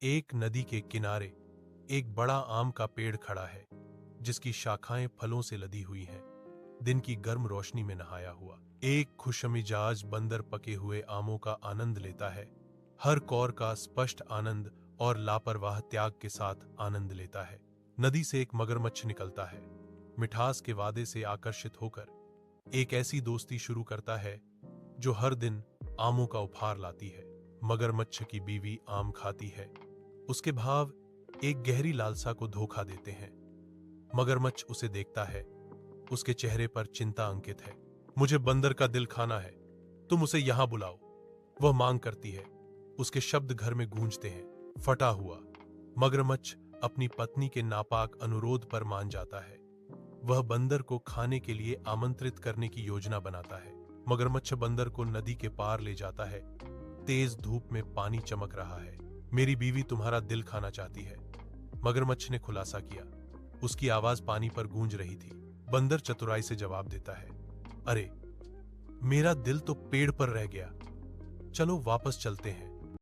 एक नदी के किनारे एक बड़ा आम का पेड़ खड़ा है, जिसकी शाखाएं फलों से लदी हुई हैं। दिन की गर्म रोशनी में नहाया हुआ एक खुशमिजाज बंदर पके हुए आमों का आनंद लेता है। हर कौर का स्पष्ट आनंद और लापरवाह त्याग के साथ आनंद लेता है। नदी से एक मगरमच्छ निकलता है, मिठास के वादे से आकर्षित होकर एक ऐसी दोस्ती शुरू करता है जो हर दिन आमों का उपहार लाती है। मगरमच्छ की बीवी आम खाती है, उसके भाव एक गहरी लालसा को धोखा देते हैं। मगरमच्छ उसे देखता है, उसके चेहरे पर चिंता अंकित है। मुझे बंदर का दिल खाना है, तुम उसे यहां बुलाओ, वह मांग करती है। उसके शब्द घर में गूंजते हैं। फटा हुआ मगरमच्छ अपनी पत्नी के नापाक अनुरोध पर मान जाता है। वह बंदर को खाने के लिए आमंत्रित करने की योजना बनाता है। मगरमच्छ बंदर को नदी के पार ले जाता है। तेज धूप में पानी चमक रहा है। मेरी बीवी तुम्हारा दिल खाना चाहती है, मगरमच्छ ने खुलासा किया। उसकी आवाज पानी पर गूंज रही थी। बंदर चतुराई से जवाब देता है, अरे, मेरा दिल तो पेड़ पर रह गया, चलो वापस चलते हैं।